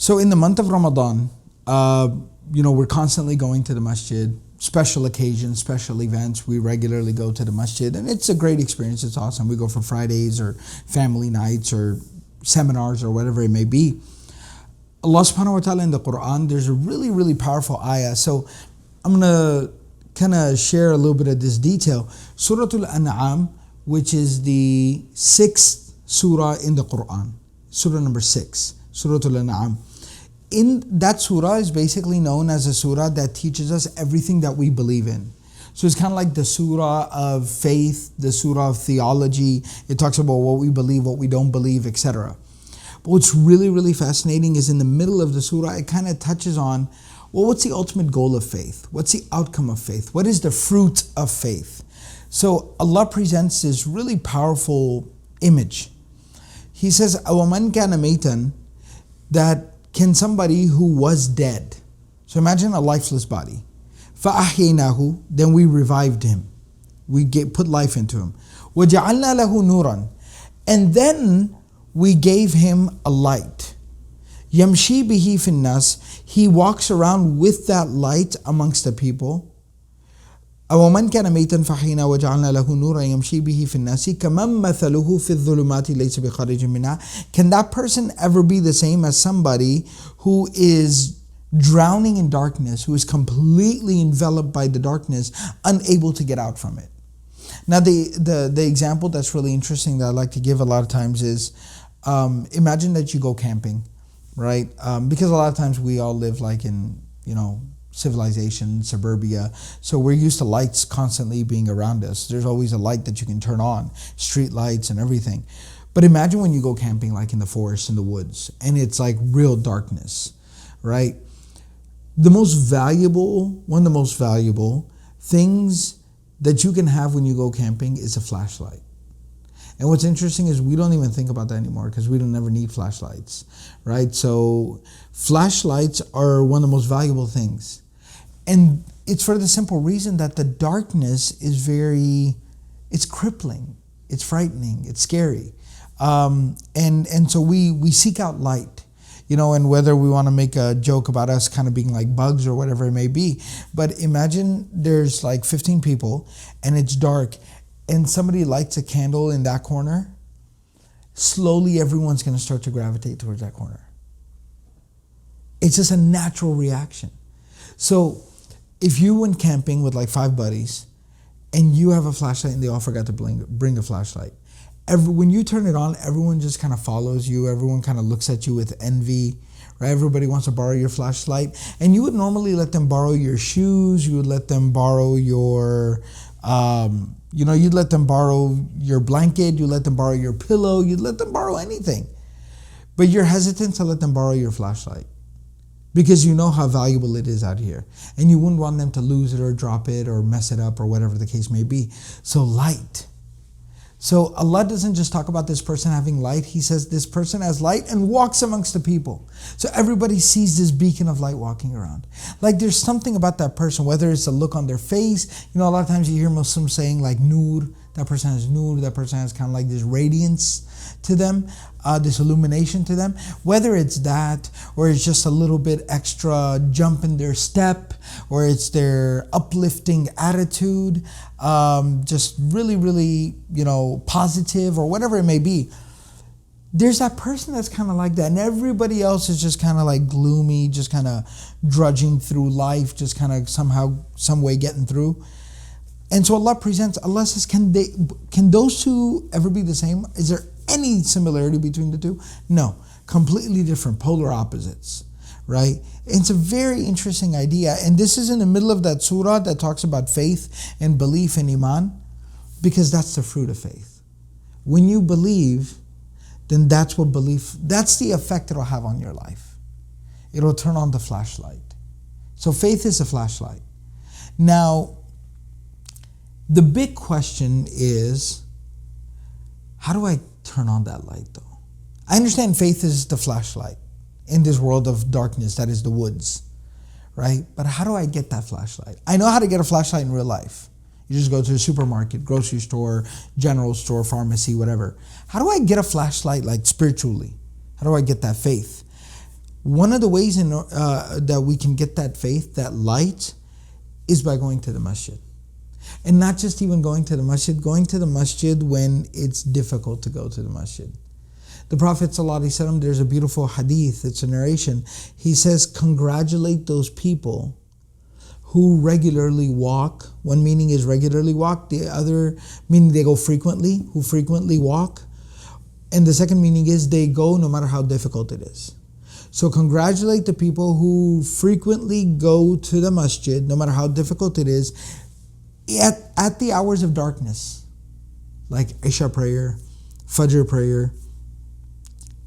So in the month of Ramadan, we're constantly going to the masjid. Special occasions, special events, we regularly go to the masjid, and it's a great experience. It's awesome. We go for Fridays or family nights or seminars or whatever it may be. Allah subhanahu wa ta'ala in the Quran, there's a really, really powerful ayah. So I'm going to kind of share a little bit of this detail. Surah Al-An'am, which is the 6th surah in the Quran. Surah number 6, Surah Al-An'am. In that surah is basically known as a surah that teaches us everything that we believe in. So it's kind of like the surah of faith, the surah of theology. It talks about what we believe, what we don't believe, etc. But what's really, really fascinating is in the middle of the surah, it kind of touches on, well, what's the ultimate goal of faith? What's the outcome of faith? What is the fruit of faith? So Allah presents this really powerful image. He says, أَوَمَنْ كَانَ مَيْتًا, that can somebody who was dead. So imagine a lifeless body. فَأَحْيَيْنَاهُ, then we revived him. We put life into him. وَجَعَلْنَا لَهُ نُورًا, and then we gave him a light. يَمْشِي بِهِ فِي النَّاسِ, he walks around with that light amongst the people. أَوَمَنْ كَانَ مَيْتًا فَأَحْيَيْنَاهُ وَجَعَلْنَا لَهُ نُورًا يَمْشِي بِهِ فِي النَّاسِ كَمَنْ مَثَلُهُ فِي الظُّلُمَاتِ لَيْسَ بِخَارِجٍ مِنْهَا. Can that person ever be the same as somebody who is drowning in darkness, who is completely enveloped by the darkness, unable to get out from it? Now the example that's really interesting that I like to give a lot of times is, imagine that you go camping, right? Because a lot of times we all live like in, civilization, suburbia. So we're used to lights constantly being around us. There's always a light that you can turn on, street lights and everything. But imagine when you go camping like in the forest, in the woods, and it's like real darkness, right? One of the most valuable things that you can have when you go camping is a flashlight. And what's interesting is we don't even think about that anymore because we don't ever need flashlights, right? So flashlights are one of the most valuable things. And it's for the simple reason that the darkness is it's crippling, it's frightening, it's scary. And so we seek out light, and whether we want to make a joke about us kind of being like bugs or whatever it may be. But imagine there's like 15 people and it's dark, and somebody lights a candle in that corner, slowly everyone's going to start to gravitate towards that corner. It's just a natural reaction. So if you went camping with like 5 buddies and you have a flashlight and they all forgot to bring a flashlight, when you turn it on, everyone just kind of follows you. Everyone kind of looks at you with envy, right? Everybody wants to borrow your flashlight. And you would normally let them borrow your shoes. You would let them borrow your... you'd let them borrow your blanket, you let them borrow your pillow, you'd let them borrow anything. But you're hesitant to let them borrow your flashlight because you know how valuable it is out here. And you wouldn't want them to lose it or drop it or mess it up or whatever the case may be. So light. So Allah doesn't just talk about this person having light. He says this person has light and walks amongst the people. So everybody sees this beacon of light walking around. Like there's something about that person, whether it's a look on their face. A lot of times you hear Muslims saying like nur, that person has nur, that person has kind of like this radiance to them, this illumination to them. Whether it's that, or it's just a little bit extra jump in their step, or it's their uplifting attitude, just really, really, positive, or whatever it may be. There's that person that's kind of like that, and everybody else is just kind of like gloomy, just kind of drudging through life, just kind of somehow, some way getting through. And so Allah says, can those two ever be the same? Is there any similarity between the two? No, completely different, polar opposites, right? It's a very interesting idea. And this is in the middle of that surah that talks about faith and belief and iman, because that's the fruit of faith. When you believe, then that's the effect it'll have on your life. It'll turn on the flashlight. So faith is a flashlight. Now, the big question is, how do I turn on that light though? I understand faith is the flashlight in this world of darkness that is the woods, right? But how do I get that flashlight? I know how to get a flashlight in real life. You just go to the supermarket, grocery store, general store, pharmacy, whatever. How do I get a flashlight like spiritually? How do I get that faith? One of the ways that we can get that faith, that light, is by going to the masjid. And not just even going to the masjid when it's difficult to go to the masjid. The Prophet ﷺ, there's a beautiful hadith, it's a narration. He says, congratulate those people who regularly walk. One meaning is regularly walk, the other meaning they go frequently, who frequently walk. And the second meaning is they go no matter how difficult it is. So congratulate the people who frequently go to the masjid, no matter how difficult it is, at the hours of darkness, like Isha prayer, Fajr prayer,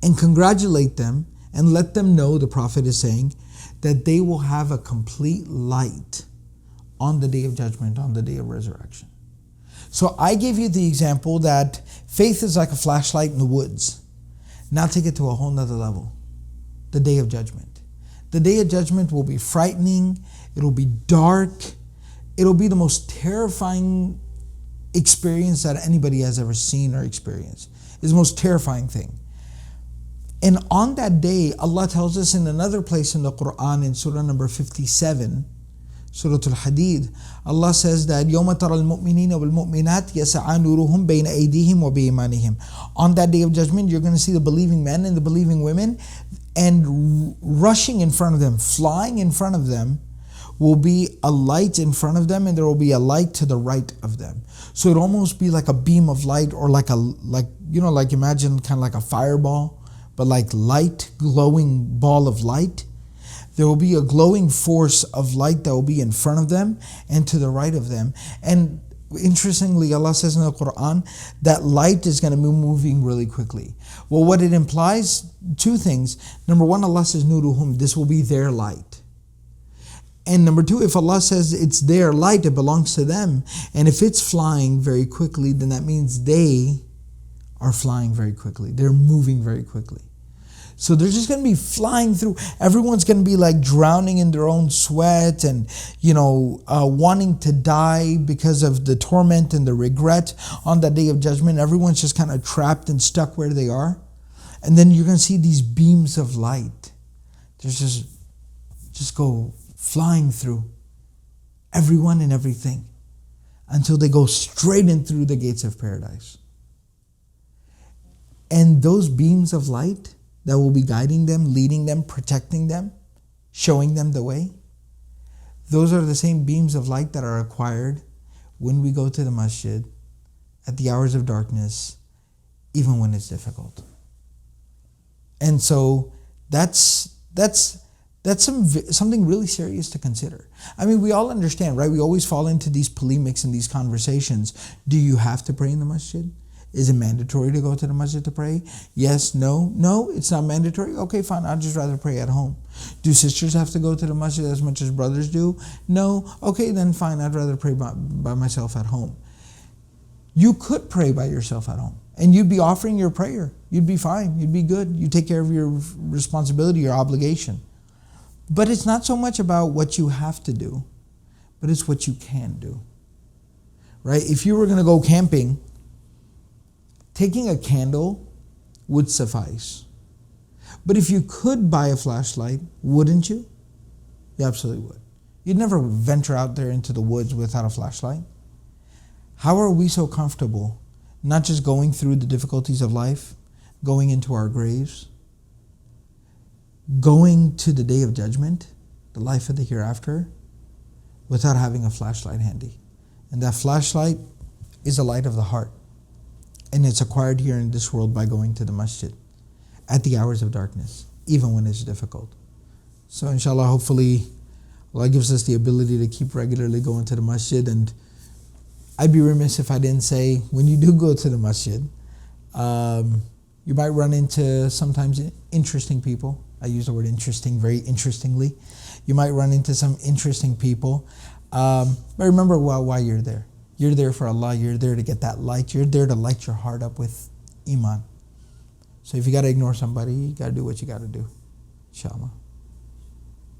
and congratulate them and let them know, the Prophet is saying, that they will have a complete light on the day of judgment, on the day of resurrection. So I gave you the example that faith is like a flashlight in the woods. Now take it to a whole nother level. The day of judgment. The day of judgment will be frightening. It'll be dark. It'll be the most terrifying experience that anybody has ever seen or experienced. It's the most terrifying thing. And on that day, Allah tells us in another place in the Quran, in Surah number 57, Surah Al-Hadid, Allah says that يَوْمَ تَرَى الْمُؤْمِنِينَ وَالْمُؤْمِنَاتِ يَسْعَى نُورُهُمْ بَيْنَ أَيْدِيهِمْ وَبِأَيْمَانِهِمْ. On that day of judgment, you're going to see the believing men and the believing women, and rushing in front of them, flying in front of them, will be a light in front of them, and there will be a light to the right of them. So it'll almost be like a beam of light, or like imagine kind of like a fireball, but like light, glowing ball of light. There will be a glowing force of light that will be in front of them and to the right of them. And interestingly, Allah says in the Quran that light is going to be moving really quickly. Well, what it implies, two things. Number one, Allah says, Nuruhum, this will be their light. And number two, if Allah says it's their light, it belongs to them. And if it's flying very quickly, then that means they are flying very quickly. They're moving very quickly. So they're just going to be flying through. Everyone's going to be like drowning in their own sweat and, wanting to die because of the torment and the regret on that day of judgment. Everyone's just kind of trapped and stuck where they are. And then you're going to see these beams of light. There's just go flying through everyone and everything until they go straight in through the gates of paradise. And those beams of light that will be guiding them, leading them, protecting them, showing them the way, those are the same beams of light that are acquired when we go to the masjid at the hours of darkness, even when it's difficult. And so that's something really serious to consider. I mean, we all understand, right? We always fall into these polemics and these conversations. Do you have to pray in the masjid? Is it mandatory to go to the masjid to pray? Yes, no. No, it's not mandatory. Okay, fine, I'd just rather pray at home. Do sisters have to go to the masjid as much as brothers do? No. Okay, then fine, I'd rather pray by myself at home. You could pray by yourself at home, and you'd be offering your prayer. You'd be fine. You'd be good. You take care of your responsibility, your obligation. But it's not so much about what you have to do, but it's what you can do. Right? If you were going to go camping, taking a candle would suffice. But if you could buy a flashlight, wouldn't you? You absolutely would. You'd never venture out there into the woods without a flashlight. How are we so comfortable not just going through the difficulties of life, going into our graves, going to the day of judgment, the life of the hereafter, without having a flashlight handy? And that flashlight is the light of the heart. And it's acquired here in this world by going to the masjid at the hours of darkness, even when it's difficult. So inshallah, hopefully, Allah gives us the ability to keep regularly going to the masjid. And I'd be remiss if I didn't say, when you do go to the masjid, you might run into sometimes interesting people. I use the word interesting very interestingly. You might run into some interesting people. But remember why you're there. You're there for Allah. You're there to get that light. You're there to light your heart up with iman. So if you got to ignore somebody, you got to do what you got to do. Inshallah.